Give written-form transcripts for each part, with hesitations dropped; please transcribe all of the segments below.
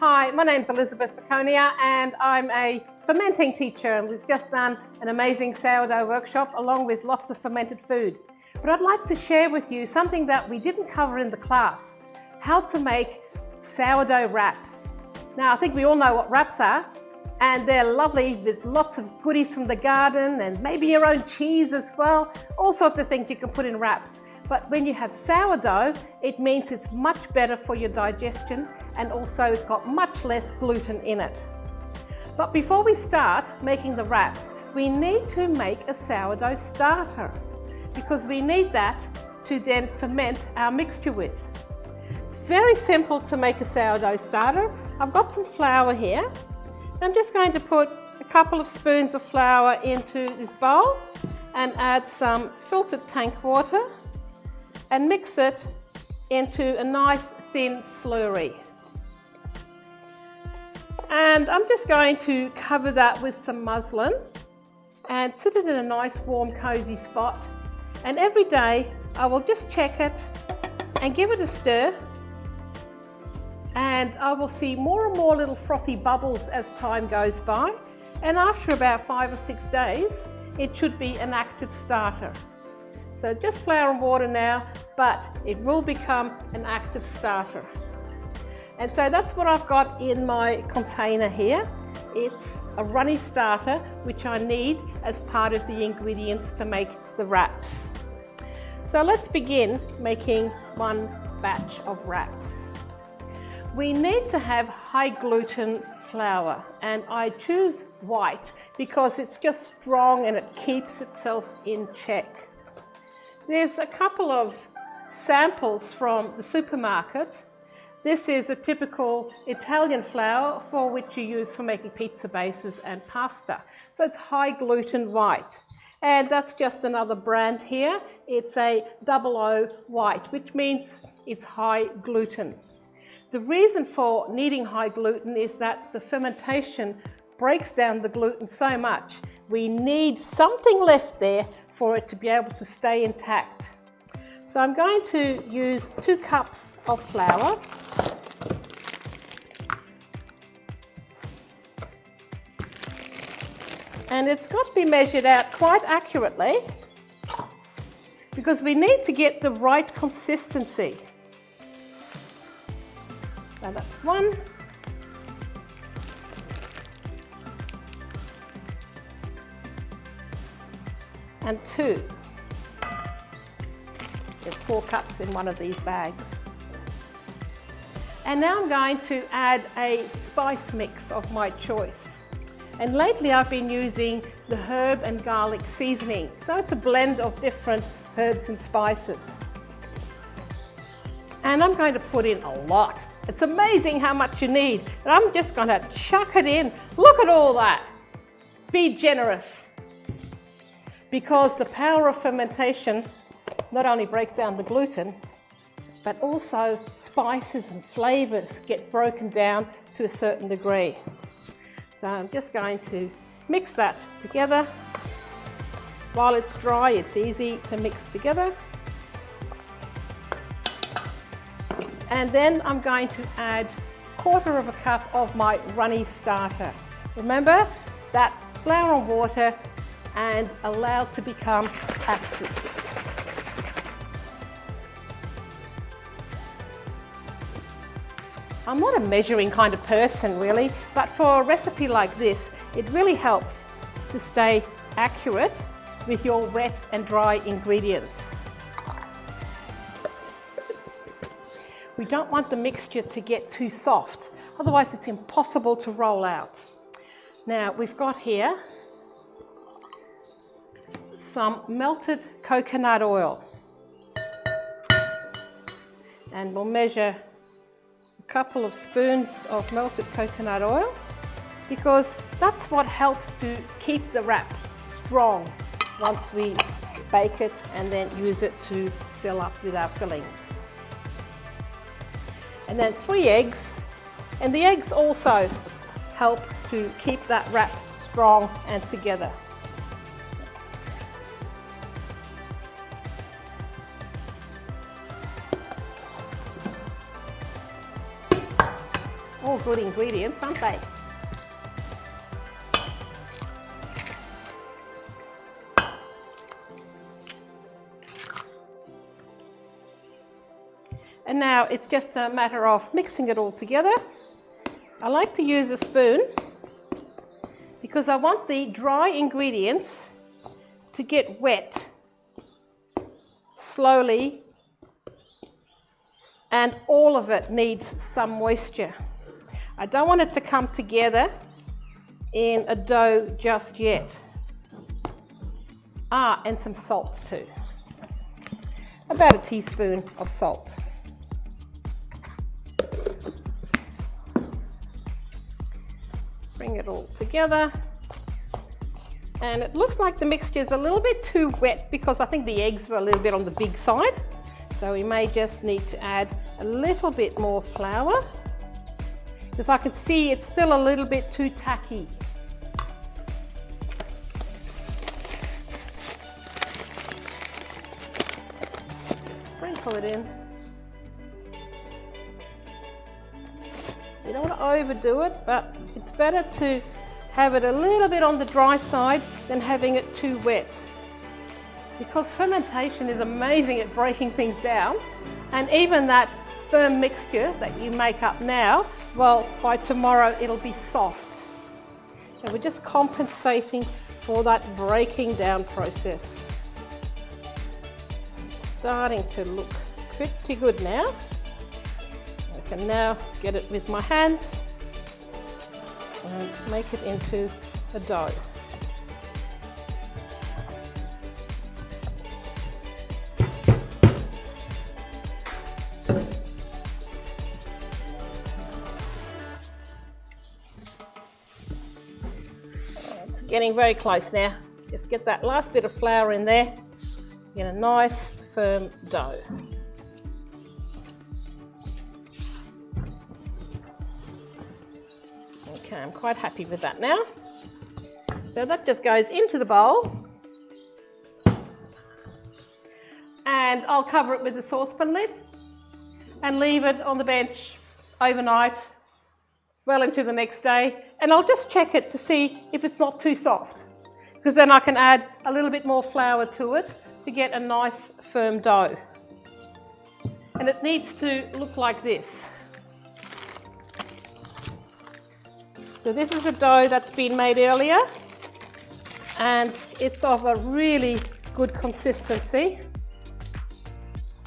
Hi, my name's Elizabeth Faconia and I'm a fermenting teacher, and we've just done an amazing sourdough workshop along with lots of fermented food. But I'd like to share with you something that we didn't cover in the class, how to make sourdough wraps. Now I think we all know what wraps are, and they're lovely with lots of goodies from the garden and maybe your own cheese as well, all sorts of things you can put in wraps. But when you have sourdough, it means it's much better for your digestion, and also it's got much less gluten in it. But before we start making the wraps, we need to make a sourdough starter, because we need that to then ferment our mixture with. It's very simple to make a sourdough starter. I've got some flour here. I'm just going to put a couple of spoons of flour into this bowl and add some filtered tank water and mix it into a nice thin slurry. And I'm just going to cover that with some muslin and sit it in a nice warm cozy spot. And every day I will just check it and give it a stir, and I will see more and more little frothy bubbles as time goes by, and after about 5 or 6 days it should be an active starter. So just flour and water now, but it will become an active starter. And so that's what I've got in my container here. It's a runny starter, which I need as part of the ingredients to make the wraps. So let's begin making one batch of wraps. We need to have high gluten flour, and I choose white because it's just strong and it keeps itself in check. There's a couple of samples from the supermarket. This is a typical Italian flour for which you use for making pizza bases and pasta. So it's high gluten white. And that's just another brand here. It's a 00 white, which means it's high gluten. The reason for needing high gluten is that the fermentation breaks down the gluten so much. We need something left there for it to be able to stay intact. So I'm going to use 2 cups of flour. And it's got to be measured out quite accurately, because we need to get the right consistency. So that's 1. And 2. There's 4 cups in one of these bags. And now I'm going to add a spice mix of my choice. And lately I've been using the herb and garlic seasoning. So it's a blend of different herbs and spices. And I'm going to put in a lot. It's amazing how much you need. And I'm just going to chuck it in. Look at all that. Be generous. Because the power of fermentation not only breaks down the gluten, but also spices and flavours get broken down to a certain degree. So I'm just going to mix that together. While it's dry, it's easy to mix together. And then I'm going to add 1/4 cup of my runny starter. Remember, that's flour and water and allowed to become active. I'm not a measuring kind of person really, but for a recipe like this, it really helps to stay accurate with your wet and dry ingredients. We don't want the mixture to get too soft, otherwise it's impossible to roll out. Now we've got here some melted coconut oil, and we'll measure a couple of spoons of melted coconut oil, because that's what helps to keep the wrap strong once we bake it and then use it to fill up with our fillings. And then 3 eggs, and the eggs also help to keep that wrap strong and together. All good ingredients, aren't they? And now it's just a matter of mixing it all together. I like to use a spoon because I want the dry ingredients to get wet slowly, and all of it needs some moisture. I don't want it to come together in a dough just yet. And some salt too. About a teaspoon of salt. Bring it all together, and it looks like the mixture is a little bit too wet because I think the eggs were a little bit on the big side, so we may just need to add a little bit more flour because I can see it's still a little bit too tacky. Sprinkle it in. You don't want to overdo it, but it's better to have it a little bit on the dry side than having it too wet. Because fermentation is amazing at breaking things down, and even that firm mixture that you make up now, well, by tomorrow it'll be soft. And we're just compensating for that breaking down process. It's starting to look pretty good now. I can now get it with my hands and make it into a dough. It's getting very close now. Just get that last bit of flour in there, get a nice firm dough. Okay, I'm quite happy with that now. So that just goes into the bowl, and I'll cover it with a saucepan lid and leave it on the bench overnight, well into the next day, and I'll just check it to see if it's not too soft, because then I can add a little bit more flour to it to get a nice firm dough. And it needs to look like this. So this is a dough that's been made earlier, and it's of a really good consistency.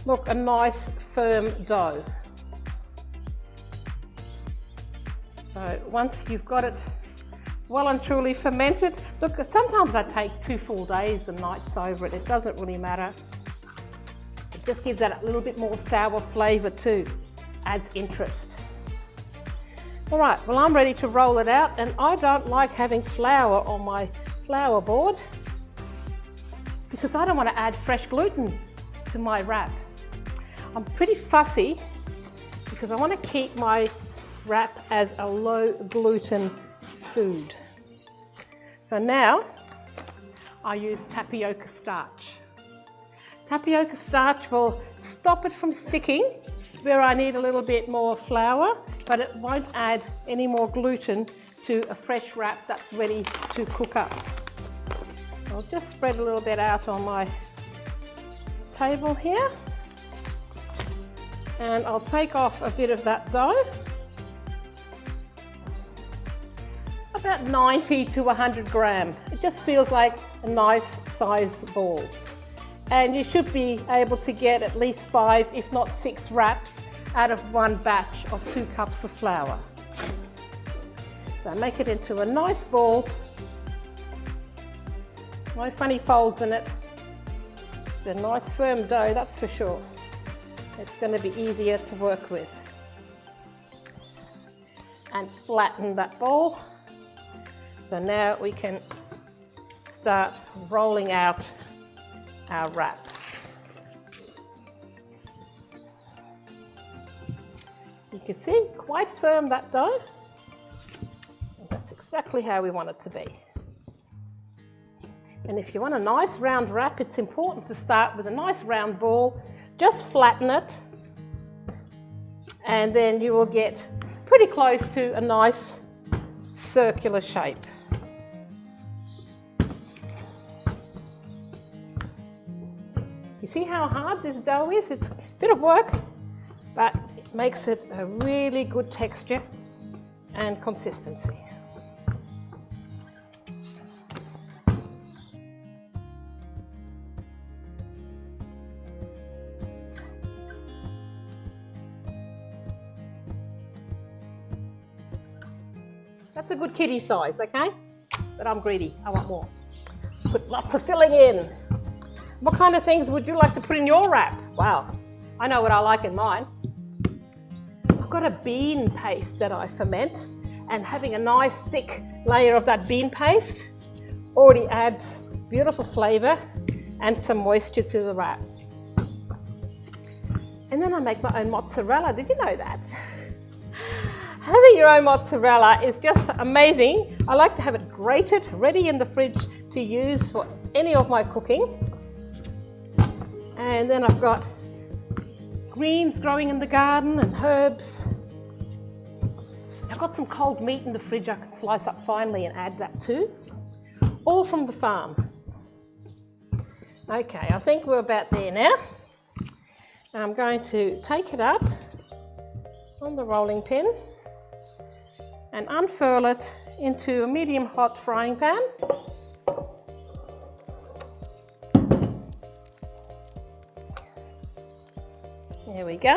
Look, a nice firm dough. So once you've got it well and truly fermented, look, sometimes I take 2 full days and nights over it. It doesn't really matter. It just gives that a little bit more sour flavour too, adds interest. All right, well, I'm ready to roll it out, and I don't like having flour on my flour board because I don't want to add fresh gluten to my wrap. I'm pretty fussy because I want to keep my wrap as a low gluten food. So now I use tapioca starch. Tapioca starch will stop it from sticking where I need a little bit more flour, but it won't add any more gluten to a fresh wrap that's ready to cook up. I'll just spread a little bit out on my table here, and I'll take off a bit of that dough, about 90 to 100 grams. It just feels like a nice size ball. And you should be able to get at least 5, if not 6 wraps out of one batch of 2 cups of flour. So make it into a nice ball. No funny folds in it. It's a nice firm dough, that's for sure. It's going to be easier to work with. And flatten that ball. So now we can start rolling out our wrap. You can see quite firm, that dough. And that's exactly how we want it to be. And if you want a nice round wrap, it's important to start with a nice round ball. Just flatten it, and then you will get pretty close to a nice circular shape. You see how hard this dough is? It's a bit of work, but it makes it a really good texture and consistency. That's a good kiddie size, okay? But I'm greedy, I want more. Put lots of filling in. What kind of things would you like to put in your wrap? Wow, I know what I like in mine. I've got a bean paste that I ferment, and having a nice thick layer of that bean paste already adds beautiful flavour and some moisture to the wrap. And then I make my own mozzarella, did you know that? Having your own mozzarella is just amazing. I like to have it grated, ready in the fridge to use for any of my cooking. And then I've got greens growing in the garden and herbs. I've got some cold meat in the fridge I can slice up finely and add that too. All from the farm. Okay, I think we're about there now. I'm going to take it up on the rolling pin and unfurl it into a medium hot frying pan. There we go.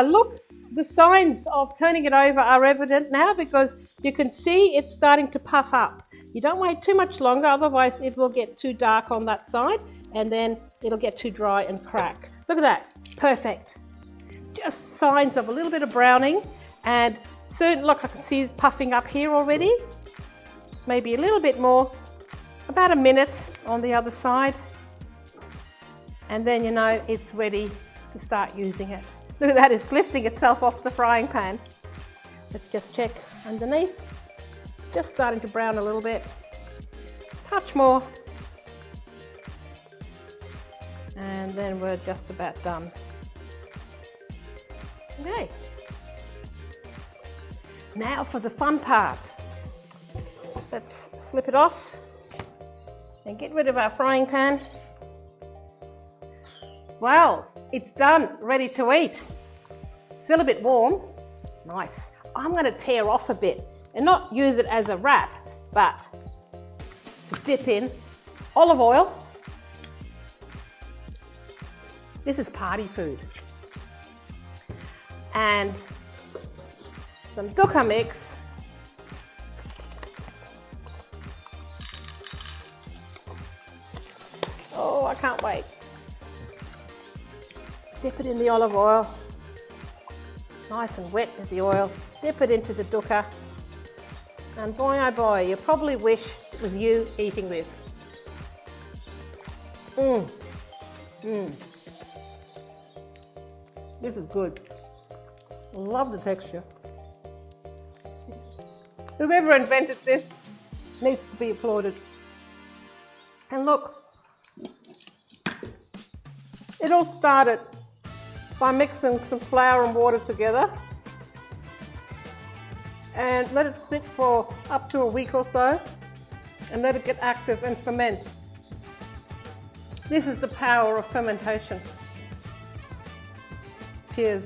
Look, the signs of turning it over are evident now because you can see it's starting to puff up. You don't wait too much longer, otherwise it will get too dark on that side and then it'll get too dry and crack. Look at that, perfect. Just signs of a little bit of browning, and soon, look, I can see it puffing up here already. Maybe a little bit more, about a minute on the other side. And then you know it's ready to start using it. Look at that, it's lifting itself off the frying pan. Let's just check underneath. Just starting to brown a little bit. Touch more. And then we're just about done. Okay. Now for the fun part. Let's slip it off and get rid of our frying pan. Wow, it's done, ready to eat. Still a bit warm. Nice. I'm going to tear off a bit and not use it as a wrap, but to dip in olive oil. This is party food. And some dukkha mix. Oh, I can't wait. Dip it in the olive oil. Nice and wet with the oil. Dip it into the dukkha. And boy, oh boy, you probably wish it was you eating this. This is good. Love the texture. Whoever invented this needs to be applauded. And look, it all started by mixing some flour and water together and let it sit for up to a week or so and let it get active and ferment. This is the power of fermentation. Cheers.